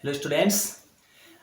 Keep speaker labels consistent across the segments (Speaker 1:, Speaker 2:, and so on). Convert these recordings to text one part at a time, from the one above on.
Speaker 1: Hello students.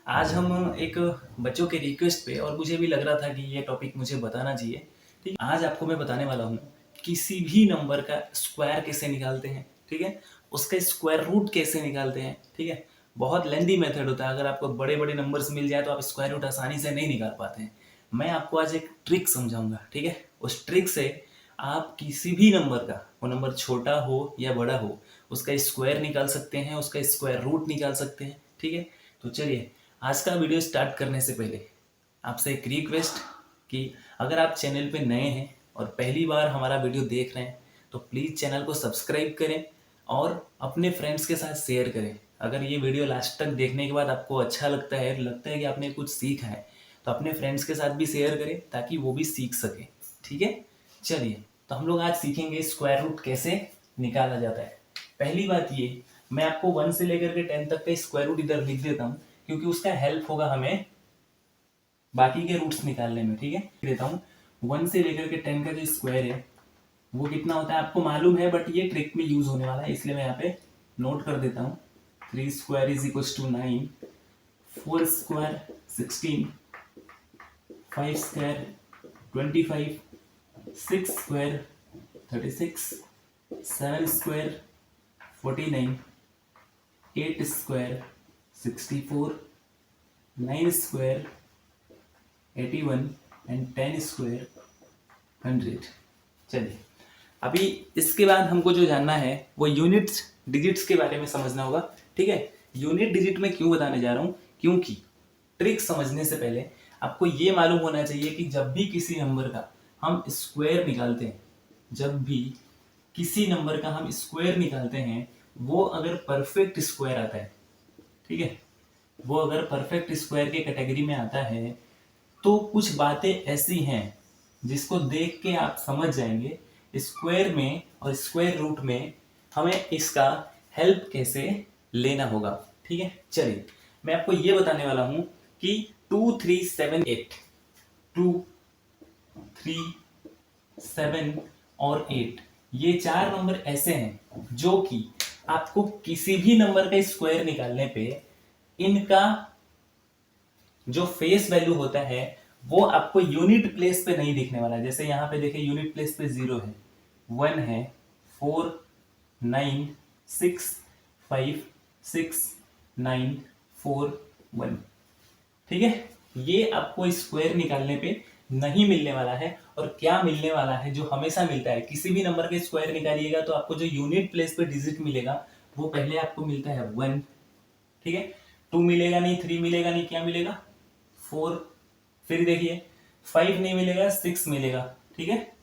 Speaker 1: आज हम एक बच्चों के रिक्वेस्ट पे और मुझे भी लग रहा था कि ये टॉपिक मुझे बताना चाहिए। ठीक, आज आपको मैं बताने वाला हूँ किसी भी नंबर का स्क्वायर कैसे निकालते हैं। ठीक है, उसका स्क्वायर रूट कैसे निकालते हैं। ठीक है, बहुत लेंदी मेथड होता है। अगर आपको बड़े बड़े नंबर्स मिल जाए तो आप स्क्वायर रूट आसानी से नहीं निकाल पाते हैं। मैं आपको आज एक ट्रिक समझाऊंगा। ठीक है, उस ट्रिक से आप किसी भी नंबर का, वो नंबर छोटा हो या बड़ा हो, उसका स्क्वायर निकाल सकते हैं, उसका स्क्वायर रूट निकाल सकते हैं। ठीक है, तो चलिए आज का वीडियो स्टार्ट करने से पहले आपसे एक रिक्वेस्ट कि अगर आप चैनल पे नए हैं और पहली बार हमारा वीडियो देख रहे हैं तो प्लीज़ चैनल को सब्सक्राइब करें और अपने फ्रेंड्स के साथ शेयर करें। अगर ये वीडियो लास्ट तक देखने के बाद आपको अच्छा लगता है कि आपने कुछ सीखा है, तो अपने फ्रेंड्स के साथ भी शेयर करें ताकि वो भी सीख सके। ठीक है, चलिए तो हम लोग आज सीखेंगे स्क्वायर रूट कैसे निकाला जाता है। पहली बात ये, मैं आपको 1 से लेकर के 10 तक का स्क्वायर रूट इधर लिख देता हूँ क्योंकि उसका हेल्प होगा हमें बाकी के रूट्स निकालने में। ठीक है, देता हूँ 1 से लेकर के 10 का जो स्क्वायर है वो कितना होता है आपको मालूम है, बट ये ट्रिक में यूज होने वाला है इसलिए मैं यहाँ पे नोट कर देता हूँ। 3 square is equal to 9, 4 square 16, 5 square 25, 6 square 36, 7 square 49, 8 square 64, 9 square 81 and 10 square 100। चलिए अभी इसके बाद हमको जो जानना है वो यूनिट्स डिजिट्स के बारे में समझना होगा। ठीक है, यूनिट डिजिट में क्यों बताने जा रहा हूँ, क्योंकि ट्रिक समझने से पहले आपको ये मालूम होना चाहिए कि जब भी किसी नंबर का हम स्क्वायर निकालते हैं, जब भी किसी नंबर का हम स्क्वायर निकालते हैं, वो अगर परफेक्ट स्क्वायर आता है, ठीक है, वो अगर परफेक्ट स्क्वायर के कैटेगरी में आता है तो कुछ बातें ऐसी हैं जिसको देख के आप समझ जाएंगे स्क्वायर में और स्क्वायर रूट में हमें इसका हेल्प कैसे लेना होगा। ठीक है, चलिए मैं आपको ये बताने वाला हूं कि 2 3 7 8, 2 3 7 और 8, ये चार नंबर ऐसे हैं जो कि आपको किसी भी नंबर का स्क्वायर निकालने पे इनका जो फेस वैल्यू होता है वो आपको यूनिट प्लेस पे नहीं दिखने वाला। जैसे यहाँ पे देखिए यूनिट प्लेस पे 0 है, 1 है, 4 9 6 5 6 9 4 1। ठीक है, ये आपको स्क्वायर निकालने पे नहीं मिलने वाला है। और क्या मिलने वाला है जो हमेशा मिलता है, किसी भी नंबर के स्क्वायर निकालिएगा तो आपको जो यूनिट प्लेस पे डिजिट मिलेगा वो पहले आपको मिलता है 1। ठीक है, 2 मिलेगा नहीं, 3 मिलेगा नहीं, क्या मिलेगा 4। फिर देखिए 5 नहीं मिलेगा, 6 मिलेगा। ठीक है,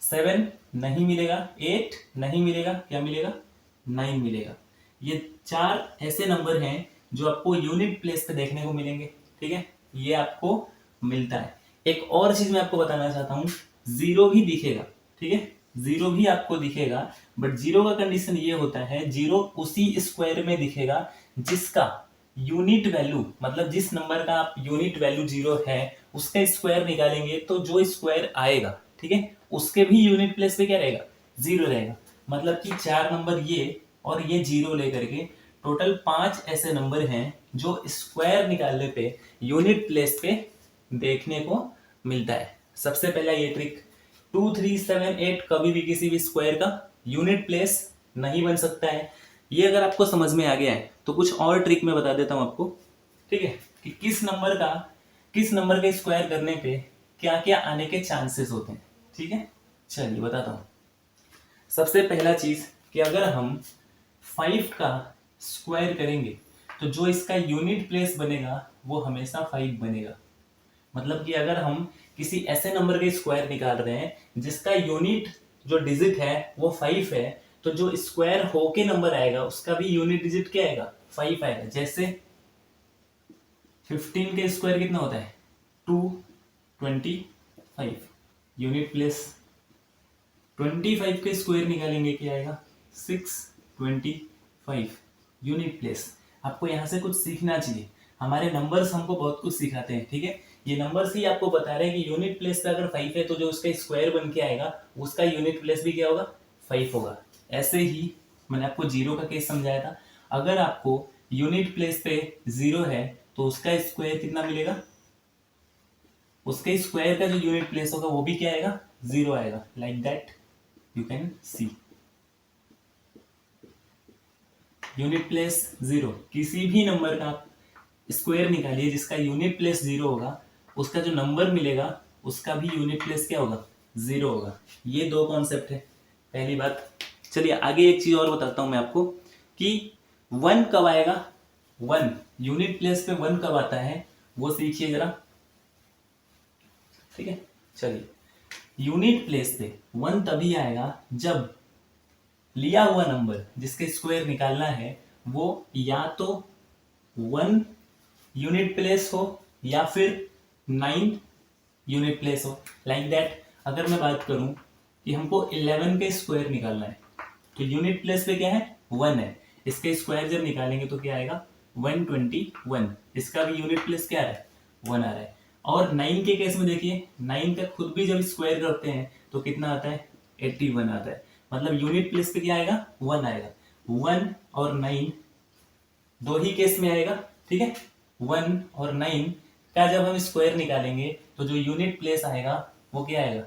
Speaker 1: 7 नहीं मिलेगा, 8 नहीं मिलेगा, क्या मिलेगा 9 मिलेगा। ये चार ऐसे नंबर हैं जो आपको यूनिट प्लेस पे देखने को मिलेंगे। ठीक है, ये आपको मिलता है। एक और चीज मैं आपको बताना चाहता हूं, 0 भी दिखेगा। ठीक है, 0 भी आपको दिखेगा, बट 0 का कंडीशन ये होता है 0 उसी स्क्वायर में दिखेगा जिसका यूनिट वैल्यू, मतलब जिस नंबर का आप यूनिट वैल्यू 0 है उसका स्क्वायर निकालेंगे तो जो स्क्वायर आएगा, ठीक है, उसके भी यूनिट प्लेस पे क्या रहेगा 0 रहेगा। मतलब कि चार नंबर ये और ये 0 लेकर के टोटल 5 ऐसे नंबर हैं जो स्क्वायर निकालने पे यूनिट प्लेस पे देखने को मिलता है। सबसे पहला ये ट्रिक, 2 3 7 8 कभी भी किसी भी स्क्वायर का यूनिट प्लेस नहीं बन सकता है। ये अगर आपको समझ में आ गया है तो कुछ और ट्रिक मैं बता देता हूं आपको। ठीक है, कि किस नंबर का स्क्वायर करने पे क्या क्या आने के चांसेस होते हैं। ठीक है, चलिए बताता हूं। सबसे पहला चीज कि अगर हम 5 का स्क्वायर करेंगे तो जो इसका यूनिट प्लेस बनेगा वो हमेशा 5 बनेगा। मतलब कि अगर हम किसी ऐसे नंबर के स्क्वायर निकाल रहे हैं जिसका यूनिट जो डिजिट है वो 5 है, तो जो स्क्वायर होके नंबर आएगा उसका भी यूनिट डिजिट क्या आएगा 5 आएगा। जैसे 15 के स्क्वायर कितना होता है 225, यूनिट प्लेस 25 के स्क्वायर निकालेंगे क्या आएगा 625, यूनिट प्लेस। आपको यहाँ से कुछ सीखना चाहिए, हमारे नंबर्स हमको बहुत कुछ सिखाते हैं। ठीक है, ये नंबर्स ही आपको बता रहे हैं कि यूनिट प्लेस पे अगर 5 है तो जो उसका स्क्वायर बन के आएगा उसका यूनिट प्लेस भी क्या होगा 5 होगा। ऐसे ही मैंने आपको 0 का केस समझाया था। अगर आपको यूनिट प्लेस पे 0 है तो उसका स्क्वायर कितना मिलेगा, उसके स्क्वायर का जो यूनिट प्लेस होगा वो भी क्या आएगा, 0 आएगा। Like that you can see unit place 0, किसी भी नंबर का आप स्क्वायर निकालिए जिसका यूनिट प्लेस 0 होगा, उसका जो नंबर मिलेगा उसका भी यूनिट प्लेस क्या होगा, 0 होगा। ये दो कॉन्सेप्ट है, पहली बात। चलिए आगे एक चीज और बताता हूं मैं आपको कि 1 कब आएगा, 1 यूनिट प्लेस पे 1 कब आता है वो सीखिए जरा, ठीक है। चलिए यूनिट प्लेस पे 1 तभी आएगा जब लिया हुआ नंबर जिसके स्क्वायर निकालना है वो या तो 1 यूनिट प्लेस हो या फिर 9 यूनिट प्लेस हो। लाइक दैट अगर मैं बात करूं कि हमको 11 के स्क्वायर निकालना है तो यूनिट प्लेस पे क्या है, 1 है, इसके स्क्वायर जब निकालेंगे तो क्या आएगा, 121। इसका भी यूनिट प्लेस क्या आ रहा है, 1 आ रहा है। और 9 के केस में देखिए 9 का खुद भी जब स्क्वायर करते हैं तो कितना आता है, 81 आता है। मतलब यूनिट प्लेस पे क्या आएगा, 1 आएगा। 1 और 9 दो ही केस में आएगा, ठीक है। 1 और 9 का जब हम स्क्वायर निकालेंगे तो जो यूनिट प्लेस आएगा वो क्या आएगा,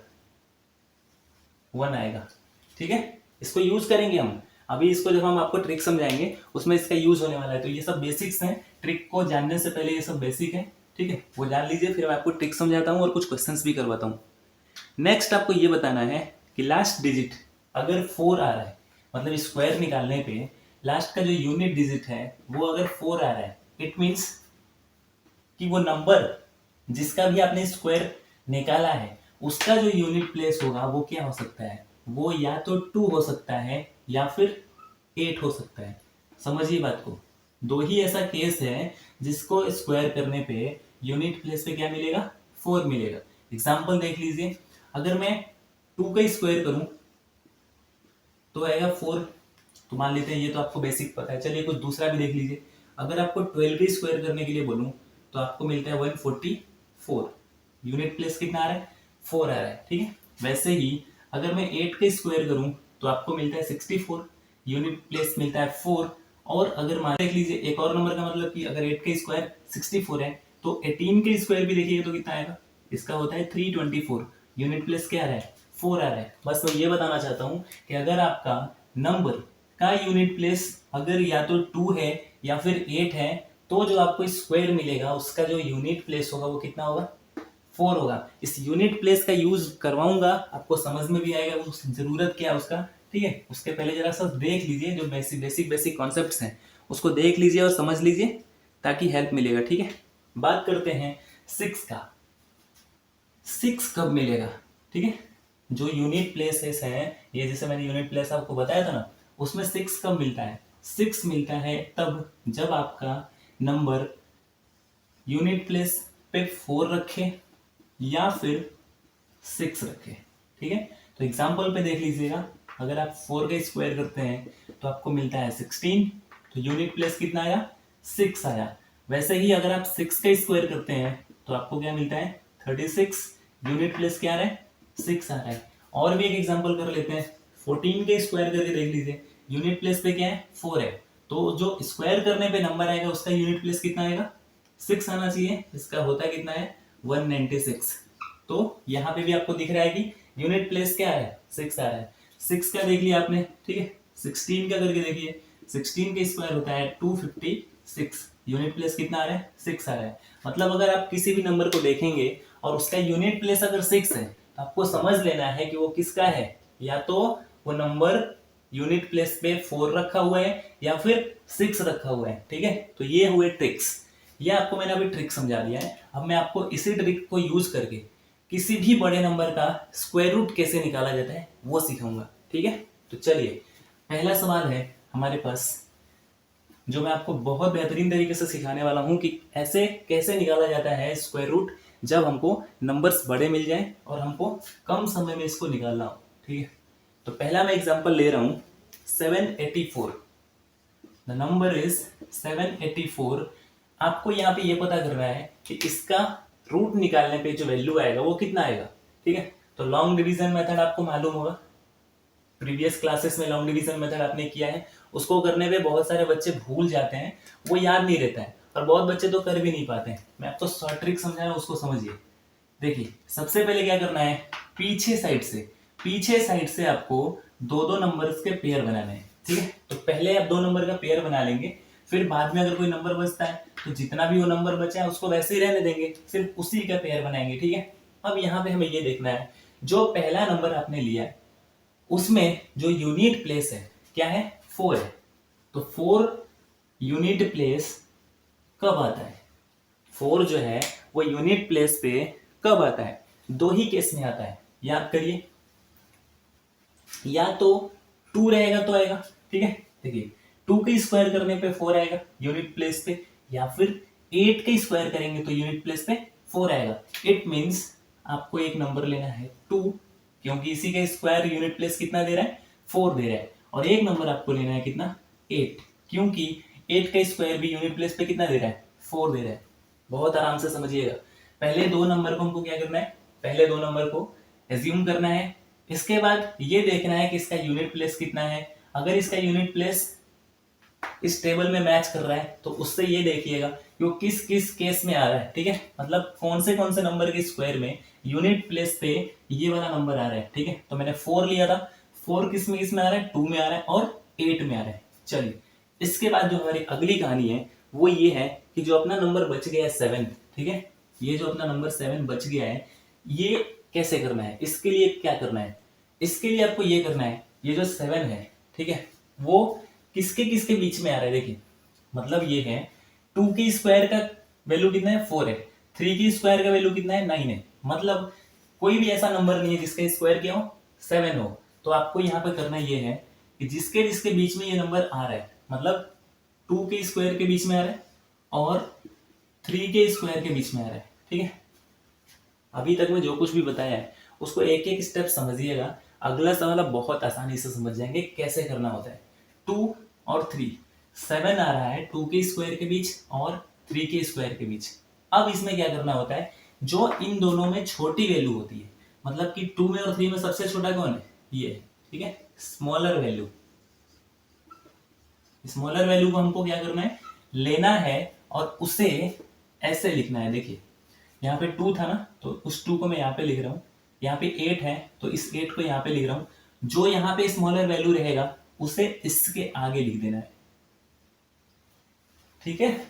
Speaker 1: 1 आएगा, ठीक है। इसको यूज करेंगे हम अभी, इसको जब हम आपको ट्रिक समझाएंगे उसमें इसका यूज होने वाला है। तो ये सब बेसिक्स हैं, ट्रिक को जानने से पहले ये सब बेसिक है, ठीक है, वो जान लीजिए। फिर मैं आपको ट्रिक समझाता हूँ और कुछ क्वेश्चंस भी करवाता हूँ। नेक्स्ट आपको ये बताना है कि लास्ट डिजिट अगर 4 आ रहा है, मतलब स्क्वायर निकालने पे लास्ट का जो यूनिट डिजिट है वो अगर 4 आ रहा है, इट मीन्स कि वो नंबर जिसका भी आपने स्क्वायर निकाला है उसका जो यूनिट प्लेस होगा वो क्या हो सकता है, वो या तो 2 हो सकता है या फिर 8 हो सकता है। समझिए बात को, दो ही ऐसा केस है जिसको स्क्वायर करने पे यूनिट प्लेस पे क्या मिलेगा, 4 मिलेगा। एग्जाम्पल देख लीजिए, अगर मैं 2 का स्क्वायर करूं तो आएगा 4, तो मान लेते हैं ये तो आपको बेसिक पता है। चलिए कुछ दूसरा भी देख लीजिए, अगर आपको 12 का स्क्वायर करने के लिए बोलूं तो आपको मिलता है 144। यूनिट प्लेस कितना आ रहा है, 4 आ रहा है, ठीक है। वैसे ही अगर मैं 8 का स्क्वायर करूं तो आपको मिलता है 64, यूनिट प्लेस मिलता है 4। और अगर मान देख लीजिए एक और नंबर का, मतलब कि अगर 8 का स्क्वायर 64 है तो 18 का स्क्वायर भी देखिएगा तो कितना आएगा, इसका होता है 324, यूनिट प्लेस क्या आ रहा है, 4 आ रहा है। बस मैं ये बताना चाहता हूं कि अगर आपका नंबर का यूनिट प्लेस अगर या तो 2 है या फिर 8 है तो जो आपको स्क्वायर मिलेगा उसका जो यूनिट प्लेस होगा वो कितना होगा, 4 होगा। इस यूनिट प्लेस का यूज करवाऊंगा, आपको समझ में भी आएगा उस जरूरत क्या है उसका, ठीक है। उसके पहले जरा सा देख लीजिए जो बेसिक कॉन्सेप्ट्स हैं उसको देख लीजिए और समझ लीजिए ताकि हेल्प मिलेगा, ठीक है। बात करते हैं 6 का, 6 कब मिलेगा, ठीक है। जो यूनिट प्लेसेस हैं, ये जैसे मैंने यूनिट प्लेस आपको बताया था ना, उसमें 6 कब मिलता है, 6 मिलता है तब जब आपका नंबर यूनिट प्लेस पे 4 रखे या फिर 6 रखे, ठीक है। तो एग्जाम्पल पे देख लीजिएगा, अगर आप 4 का स्क्वायर करते हैं तो आपको मिलता है 16, तो यूनिट प्लेस कितना आया, 6 आया। वैसे ही अगर आप 6 का स्क्वायर करते हैं तो आपको क्या मिलता है, 36, यूनिट प्लेस क्या आ रहा है, 6 आ रहा है। और भी एक एग्जाम्पल कर लेते हैं, 14 के स्क्वायर करके देख लीजिए, यूनिट प्लेस पे क्या है, 4 है, तो जो स्क्वायर करने पे नंबर आएगा उसका यूनिट प्लेस कितना आएगा, 6 आना चाहिए। इसका होता है कितना है, 196। तो यहाँ पे भी आपको दिख रहा है कि यूनिट प्लेस क्या है, 6 आ रहा है। 6 का देख लिया आपने, ठीक है। 16 का करके देखिए, 16 का स्क्वायर होता है 256, यूनिट प्लेस कितना आ रहा है, 6 आ रहा है। मतलब अगर आप किसी भी नंबर को देखेंगे और उसका यूनिट प्लेस अगर 6 है तो आपको समझ लेना है कि वो किसका है, या तो वो नंबर यूनिट प्लेस पे 4 रखा हुआ है या फिर 6 रखा हुआ है, ठीक है। तो ये हुए ट्रिक्स, ये आपको मैंने अभी ट्रिक समझा दिया है। अब मैं आपको इसी ट्रिक को यूज करके किसी भी बड़े नंबर का स्क्वायर रूट कैसे निकाला जाता है वो सिखाऊंगा, ठीक है। तो चलिए पहला सवाल है हमारे पास जो मैं आपको बहुत बेहतरीन तरीके से सिखाने वाला हूं कि ऐसे कैसे निकाला जाता है स्क्वायर रूट जब हमको नंबर्स बड़े मिल जाएं और हमको कम समय में इसको निकालना हो, ठीक है। तो पहला मैं एग्जांपल ले रहा हूं 784, द नंबर इज 784। आपको यहाँ पे ये पता करना है कि इसका रूट निकालने पे जो वैल्यू आएगा वो कितना आएगा, ठीक है। तो लॉन्ग डिवीजन मेथड आपको मालूम होगा, प्रीवियस क्लासेस में लॉन्ग डिवीजन मेथड आपने किया है उसको करने पे बहुत सारे बच्चे भूल जाते हैं, वो याद नहीं रहता है, और बहुत बच्चे तो कर भी नहीं पाते हैं। मैं आपको शॉर्ट ट्रिक समझा रहा हूँ, उसको समझिए। देखिए, सबसे पहले क्या करना है, पीछे साइड से आपको दो दो नंबर्स के पेयर बनाने हैं, ठीक है। तो पहले आप दो नंबर का पेयर बना लेंगे, फिर बाद में अगर कोई नंबर बचता है तो जितना भी वो नंबर बचा है उसको वैसे ही रहने देंगे, सिर्फ उसी का पेयर बनाएंगे, ठीक है। अब यहाँ पे हमें ये देखना है, जो पहला नंबर आपने लिया है उसमें जो यूनिट प्लेस है क्या है, 4 है। तो 4 यूनिट प्लेस कब आता है, 4 जो है वो यूनिट प्लेस पे कब आता है, दो ही केस में आता है, याद करिए। या तो 2 रहेगा तो आएगा, ठीक है। देखिए, 2 के स्क्वायर करने पे 4 आएगा यूनिट प्लेस पे, या फिर 8 के स्क्वायर करेंगे तो यूनिट प्लेस पे 4 आएगा। इट मींस आपको एक नंबर लेना है 2, क्योंकि इसी का स्क्वायर यूनिट प्लेस कितना दे रहा है, 4 दे रहा है। और एक नंबर आपको लेना है कितना, 8, क्योंकि 8 का स्क्वायर भी यूनिट प्लेस पे कितना दे रहा है, 4 दे रहा है। बहुत आराम से समझिएगा। पहले दो नंबर को हमको क्या करना है, पहले दो नंबर को एज्यूम करना है, इसके बाद ये देखना है कि इसका यूनिट प्लेस कितना है। अगर इसका यूनिट प्लेस इस टेबल में मैच कर रहा है तो उससे ये देखिएगा कि वो किस किस केस में आ रहा है, ठीक है। मतलब कौन से नंबर के स्क्वायर में यूनिट प्लेस पे ये वाला नंबर आ रहा है, ठीक है। तो मैंने 4 लिया था, 4 किस में आ रहा है, 2 में आ रहा है और 8 में आ रहा है। चलिए, इसके बाद जो हमारी अगली कहानी है वो ये है कि जो अपना नंबर बच गया है 7, ठीक है, ये जो अपना नंबर 7 बच गया है, ये कैसे करना है, इसके लिए क्या करना है, इसके लिए आपको ये करना है, ये जो 7 है, ठीक है, वो किसके किसके बीच में आ रहा है। देखिए, मतलब ये है 2 के स्क्वायर का वैल्यू कितना है, 4 है, 3 के स्क्वायर का वैल्यू कितना है, 9 है। मतलब कोई भी ऐसा नंबर नहीं है जिसका स्क्वायर क्या हो, 7 हो। तो आपको यहाँ पे करना ये है कि जिसके जिसके बीच में ये नंबर आ रहा है, मतलब 2 के स्क्वायर के बीच में आ रहा है और 3 के स्क्वायर के बीच में आ रहा है, ठीक है। अभी तक मैं जो कुछ भी बताया है उसको एक एक स्टेप समझिएगा, अगला सवाल आप बहुत आसानी से समझ जाएंगे कैसे करना होता है। 2 और 3, 7 आ रहा है 2 के स्क्वायर के बीच और 3 के स्क्वायर के बीच। अब इसमें क्या करना होता है, जो इन दोनों में छोटी वैल्यू होती है, मतलब कि 2 में और 3 में सबसे छोटा कौन है, ये है, ठीक है, स्मॉलर वैल्यू। स्मॉलर वैल्यू को हमको क्या करना है, लेना है और उसे ऐसे लिखना है। देखिए, यहाँ पे 2 था ना, तो उस 2 को मैं यहाँ पे लिख रहा हूँ, यहाँ पे 8 है तो इस 8 को यहाँ पे लिख रहा हूँ। जो यहाँ पे स्मॉलर वैल्यू रहेगा उसे इसके आगे लिख देना है, ठीक है।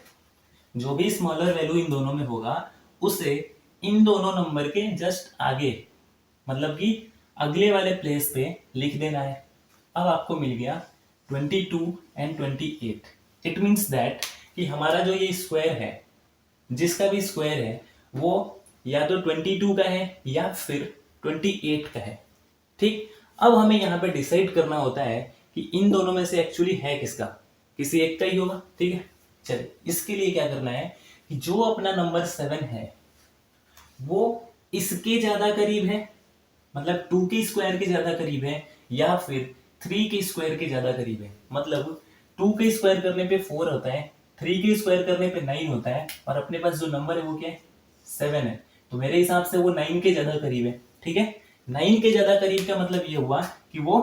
Speaker 1: जो भी स्मॉलर वैल्यू इन दोनों में होगा उसे इन दोनों नंबर के जस्ट आगे, मतलब कि अगले वाले प्लेस पे लिख देना है। अब आपको मिल गया 22 एंड 28। इट मीन्स दैट कि हमारा जो ये स्क्वायर है, जिसका भी स्क्वायर है वो या तो 22 का है या फिर 28 का है, ठीक। अब हमें यहाँ पे डिसाइड करना होता है कि इन दोनों में से एक्चुअली है किसका, किसी एक का ही होगा, ठीक है। चलिए, इसके लिए क्या करना है कि जो अपना नंबर 7 है वो इसके ज्यादा करीब है, मतलब 2 के स्क्वायर के ज्यादा करीब है, या फिर 3 के स्क्वायर के ज्यादा करीब है। मतलब 2 के स्क्वायर करने पे 4 होता है, 3 के स्क्वायर करने पे 9 होता है, और अपने पास जो नंबर है वो क्या है, 7 है। तो मेरे हिसाब से वो 9 के ज्यादा करीब है, ठीक है। 9 के ज्यादा करीब का मतलब ये हुआ कि वो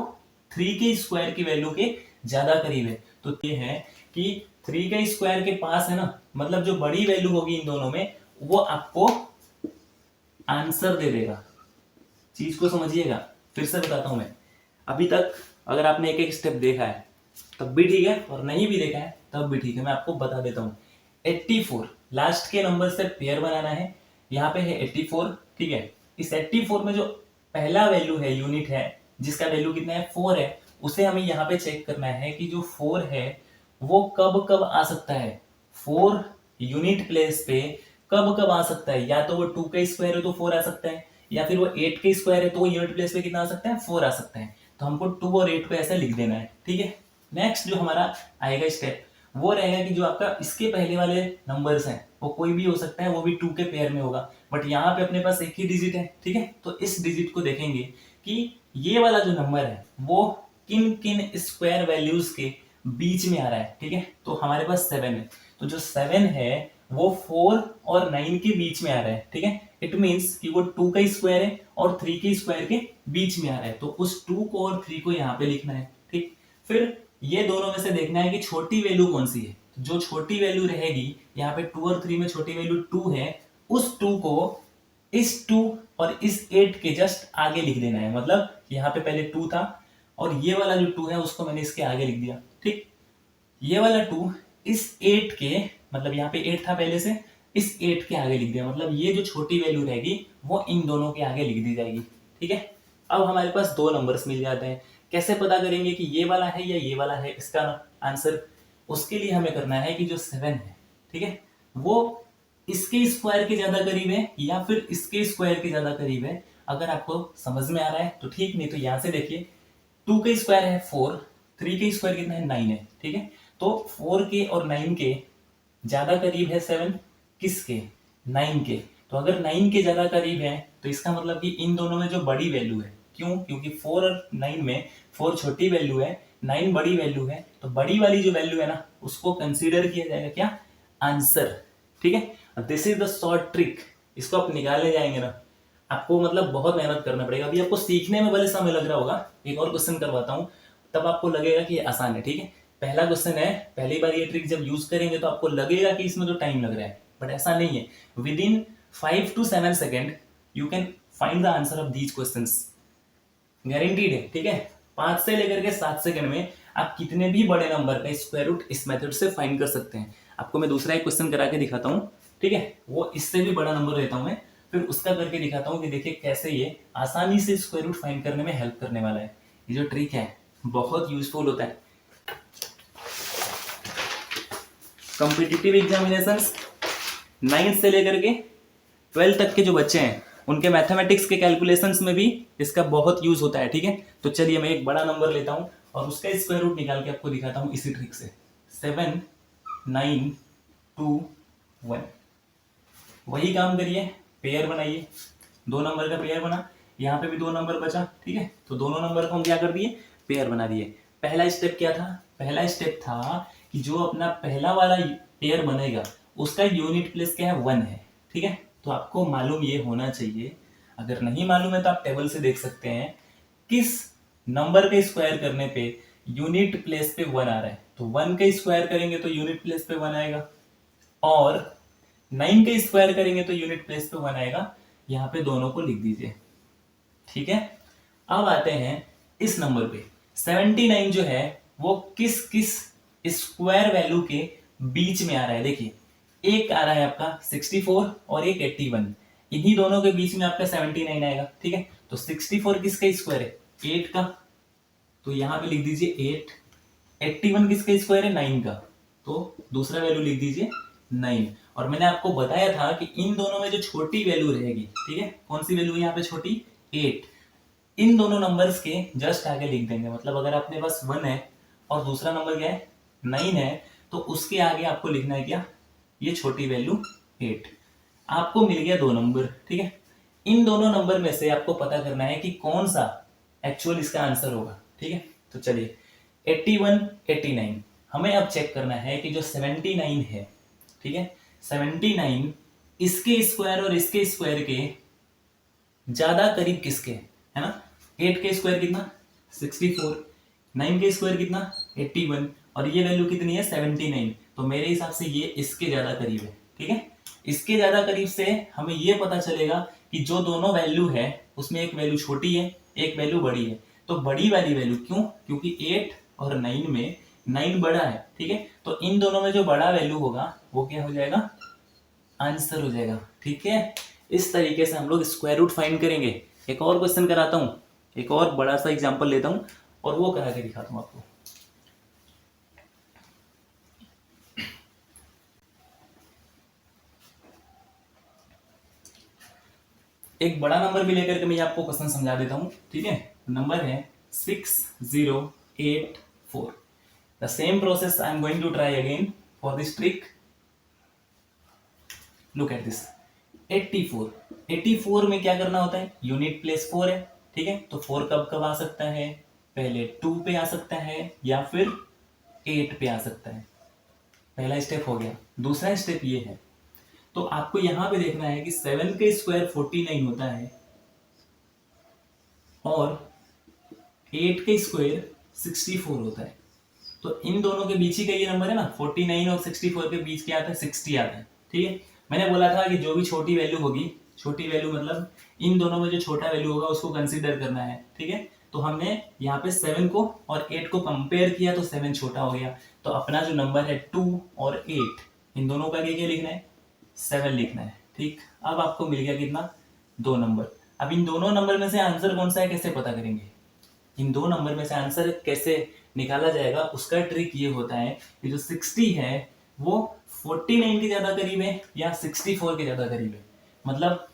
Speaker 1: 3 के स्क्वायर की वैल्यू के ज्यादा करीब है। तो ये है कि 3 के स्क्वायर के पास है ना, मतलब जो बड़ी वैल्यू होगी इन दोनों में वो आपको आंसर दे देगा। चीज को समझिएगा, फिर से बताता हूं मैं। अभी तक अगर आपने एक एक स्टेप देखा है तब भी ठीक है, और नहीं भी देखा है तब भी ठीक है, मैं आपको बता देता हूं। 84 लास्ट के नंबर से पेयर बनाना है, यहाँ पे है 84, ठीक है। इस 84 में जो पहला वैल्यू है, यूनिट है, जिसका वैल्यू कितना है, 4 है, उसे हमें यहाँ पे चेक करना है कि जो 4 है वो कब कब आ सकता है, 4 यूनिट प्लेस पे कब कब आ सकता है। या तो वो 2 का स्क्वायर है तो 4 आ सकता है, या फिर वो 8 के स्क्वायर है तो वो यूनिट प्लेस पे कितना आ सकता है, 4 आ सकता है। तो हमको 2 और 8 को ऐसा लिख देना है, ठीक है। नेक्स्ट जो हमारा आएगा स्टेप वो रहेगा कि जो आपका इसके पहले वाले नंबर्स हैं वो कोई भी हो सकता है, वो भी 2 के पेयर में होगा, बट यहाँ पे अपने पास एक ही डिजिट है, ठीक है। तो इस डिजिट को देखेंगे कि ये वाला जो नंबर है वो किन किन स्क्वायर वैल्यूज के बीच में आ रहा है, ठीक है। तो हमारे पास 7 है, तो जो 7 है वो 4 और 9 के बीच में आ रहा है, ठीक है। इट मीन्स कि वो 2 का स्क्वायर है और 3 के स्क्वायर के बीच में आ रहा है, तो उस 2 को और 3 को यहाँ पे लिखना है, ठीक। फिर ये दोनों में से देखना है कि छोटी वैल्यू कौन सी है। जो छोटी वैल्यू रहेगी, यहाँ पे 2 और 3 में छोटी वैल्यू 2 है, उस 2 को इस 2 और इस 8 के जस्ट आगे लिख देना है। मतलब यहाँ पे पहले 2 था और ये वाला जो 2 है उसको मैंने इसके आगे लिख दिया। ठीक, ये वाला 2 इस 8 के, मतलब यहाँ पे 8 था पहले से, इस 8 के आगे लिख दिया। मतलब ये जो छोटी वैल्यू रहेगी वो इन दोनों के आगे लिख दी जाएगी। ठीक है, अब हमारे पास दो नंबर्स मिल जाते हैं। कैसे पता करेंगे कि ये वाला है या ये वाला है इसका आंसर? उसके लिए हमें करना है कि जो 7 है, ठीक है, वो इसके स्क्वायर के ज्यादा करीब है या फिर इसके स्क्वायर के ज्यादा करीब है। अगर आपको समझ में आ रहा है तो ठीक, नहीं तो यहां से देखिए 2 के स्क्वायर है 4, 3 के स्क्वायर कितना है 9 है। ठीक है, तो 4 के और 9 के ज्यादा करीब है 7 किसके? 9 के। तो अगर 9 के ज्यादा करीब है तो इसका मतलब कि इन दोनों में जो बड़ी वैल्यू है, क्यों? क्योंकि 4 और 9 में 4 छोटी वैल्यू है, 9 बड़ी वैल्यू है, तो बड़ी वाली जो वैल्यू है ना उसको कंसीडर किया जाएगा क्या? आंसर। ठीक है, this is the short trick. इसको आप निकालने जाएंगे ना, आपको मतलब बहुत मेहनत करना पड़ेगा। अभी आपको सीखने में भले समय लग रहा होगा, एक और क्वेश्चन करवाता हूँ तब आपको लगेगा कि आसान है। ठीक है, पहला क्वेश्चन है, पहली बार ये ट्रिक जब यूज करेंगे तो आपको लगेगा कि इसमें तो टाइम लग रहा है, बट ऐसा नहीं है। With in 5 to 7 second you can find the answer of these questions, guaranteed है। ठीक है, 5 से लेकर के 7 सेकंड में आप कितने भी बड़े नंबर का स्क्वायर रूट इस मेथड से फाइंड कर सकते हैं। आपको मैं दूसरा एक क्वेश्चन करा के दिखाता हूँ। ठीक है, वो इससे भी बड़ा नंबर लेता हूँ मैं, फिर उसका करके दिखाता हूँ कि देखिए कैसे ये आसानी से स्क्वायर रूट फाइंड करने में हेल्प करने वाला है। ये जो ट्रिक है बहुत यूजफुल होता है। कॉम्पिटिटिव एग्जामिनेशंस 9th से लेकर के 12th तक के जो बच्चे हैं उनके मैथमेटिक्स के कैलकुलेशंस में भी इसका बहुत यूज होता है। ठीक है, तो चलिए मैं एक बड़ा नंबर लेता हूं और उसका स्क्वायर रूट निकाल के आपको दिखाता हूं इसी ट्रिक से। 7 9 2 1। वही काम करिए, पेयर बनाइए, 2 नंबर का पेयर बना, यहाँ पे भी 2 नंबर बचा। ठीक है, तो दोनों नंबर को हम क्या कर दिए? पेयर बना दिए। पहला स्टेप क्या था? पहला स्टेप था कि जो अपना पहला वाला पेयर बनेगा उसका यूनिट प्लेस क्या है? 1 है। ठीक है, तो आपको मालूम ये होना चाहिए, अगर नहीं मालूम है तो आप टेबल से देख सकते हैं किस नंबर का स्क्वायर करने पे यूनिट प्लेस पे 1 आ रहा है। तो 1 का स्क्वायर करेंगे तो यूनिट प्लेस पे 1 आएगा, और 9 का स्क्वायर करेंगे तो यूनिट प्लेस पे 1 आएगा। यहाँ पे दोनों को लिख दीजिए। ठीक है, अब आते हैं इस नंबर पे। 79 जो है वो किस किस स्क्वायर वैल्यू के बीच में आ रहा है? देखिए, एक आ रहा है आपका 64 और एक 81, इन्हीं दोनों के बीच में आपका 79 आएगा। ठीक है, तो 64 किसका स्क्वायर है? 8 का, तो यहां पे लिख दीजिए 8। 81 किसका स्क्वायर है? 9 का, तो दूसरा वैल्यू लिख दीजिए 9। और मैंने आपको बताया था कि इन दोनों में जो छोटी वैल्यू रहेगी, ठीक है, कौन सी वैल्यू है यहाँ पे छोटी? 8। इन दोनों नंबर्स के जस्ट आगे लिख देंगे। मतलब अगर आपके पास 1 है और दूसरा नंबर क्या है? 9 है, तो उसके आगे आपको लिखना है क्या? ये छोटी वैल्यू 8। आपको मिल गया 2 नंबर। ठीक है, इन दोनों नंबर में से आपको पता करना है कि कौन सा एक्चुअल इसका आंसर होगा। ठीक है, तो चलिए 81 89 हमें अब चेक करना है कि जो 79 है, ठीक है, 79 इसके स्क्वायर और इसके स्क्वायर के ज्यादा करीब किसके है ना? 8 के स्क्वायर कितना? 64, 9 के स्क्वायर कितना? 81, और ये वैल्यू कितनी है? 79। तो मेरे हिसाब से ये इसके ज्यादा करीब है। ठीक है, इसके ज्यादा करीब से हमें ये पता चलेगा कि जो दोनों वैल्यू है उसमें एक वैल्यू छोटी है, एक वैल्यू बड़ी है। तो बड़ी वाली वैल्यू, क्यों? क्योंकि 8 और 9 में 9 बड़ा है। ठीक है, तो इन दोनों में जो बड़ा वैल्यू होगा वो क्या हो जाएगा? आंसर हो जाएगा। ठीक है, इस तरीके से हम लोग स्क्वायर रूट फाइंड करेंगे। एक और क्वेश्चन कराता हूं, एक और बड़ा सा एग्जांपल लेता हूं और वो करा के दिखाता हूं आपको। एक बड़ा नंबर भी लेकर के मैं आपको क्वेश्चन समझा देता हूं। ठीक है, नंबर है 6084। The same process I am going to try again for this trick. Look at this 84। 84 में क्या करना होता है? यूनिट प्लेस 4 है। ठीक है, तो 4 कब कब आ सकता है? पहले 2 पे आ सकता है या फिर 8 पे आ सकता है। पहला स्टेप हो गया। दूसरा स्टेप ये है, तो आपको यहां पे देखना है कि 7 का स्क्वायर 49 होता है और 8 का स्क्वायर 64 होता है। तो इन दोनों के बीच ही का ये नंबर है ना, 49 और 64 के बीच क्या आता है, 60 आता है। ठीक है, मैंने बोला था कि जो भी छोटी वैल्यू होगी, छोटी वैल्यू मतलब इन दोनों में जो छोटा वैल्यू होगा उसको कंसीडर करना है। ठीक है, तो हमने यहाँ पे 7 को और 8 को कंपेयर किया तो 7 छोटा हो गया। तो अपना जो नंबर है 2 और 8, इन दोनों का क्या लिखना है, 7 लिखना है। ठीक, अब आपको मिल गया कितना, 2 नंबर। अब इन दोनों नंबर में से आंसर कौन सा है कैसे पता करेंगे, इन दो नंबर में से आंसर कैसे निकाला जाएगा, उसका ट्रिक ये होता है कि जो 60 है वो 49 के ज्यादा करीब है या 64 के ज्यादा करीब है। मतलब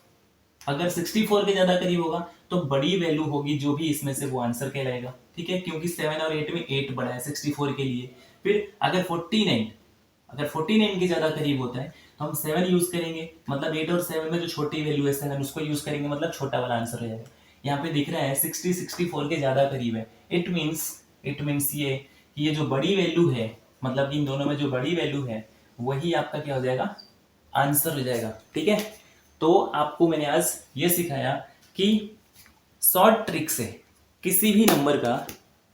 Speaker 1: अगर 64 के ज्यादा करीब होगा तो बड़ी वैल्यू होगी जो भी इसमें से, वो आंसर कहलाएगा। ठीक है, क्योंकि 7 और 8 में 8 बड़ा है 64 के लिए। फिर अगर 49 के ज्यादा करीब होता है तो हम 7 यूज करेंगे, मतलब 8 और 7 में जो छोटी वैल्यू है 7 उसको यूज करेंगे, मतलब छोटा वाला आंसर हो जाएगा। यहाँ पे दिख रहा है 60 64 के ज्यादा करीब है। इट मीन्स ये जो बड़ी वैल्यू है, मतलब इन दोनों में जो बड़ी वैल्यू है वही आपका क्या हो जाएगा, आंसर हो जाएगा। ठीक है, तो आपको मैंने आज ये सिखाया कि शॉर्ट ट्रिक से किसी भी नंबर का,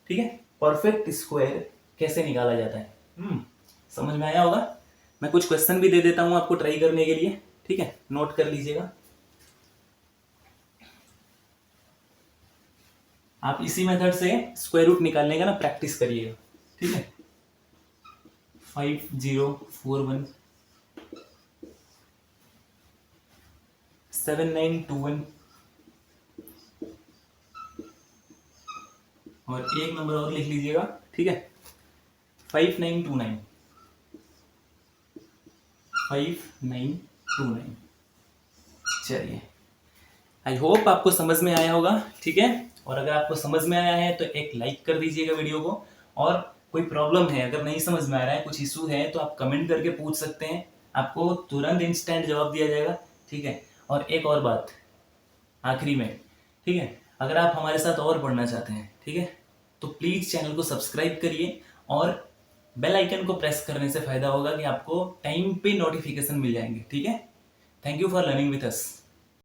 Speaker 1: ठीक है, परफेक्ट स्क्वायर कैसे निकाला जाता है। समझ में आया होगा। मैं कुछ क्वेश्चन भी दे देता हूं आपको ट्राई करने के लिए। ठीक है, नोट कर लीजिएगा। आप इसी मेथड से स्क्वायर रूट निकालने का ना प्रैक्टिस करिएगा। ठीक है, 5041 7921 और एक नंबर और लिख लीजिएगा। ठीक है, 5929 5929। चलिए, आई होप आपको समझ में आया होगा। ठीक है, और अगर आपको समझ में आया है तो एक लाइक कर दीजिएगा वीडियो को। और कोई प्रॉब्लम है, अगर नहीं समझ में आ रहा है, कुछ इशू है, तो आप कमेंट करके पूछ सकते हैं, आपको तुरंत इंस्टेंट जवाब दिया जाएगा। ठीक है, और एक और बात आखिरी में, ठीक है, अगर आप हमारे साथ और पढ़ना चाहते हैं, ठीक है, तो प्लीज़ चैनल को सब्सक्राइब करिए और बेल आइकन को प्रेस करने से फायदा होगा कि आपको टाइम पे नोटिफिकेशन मिल जाएंगे। ठीक है, thank you for learning with us.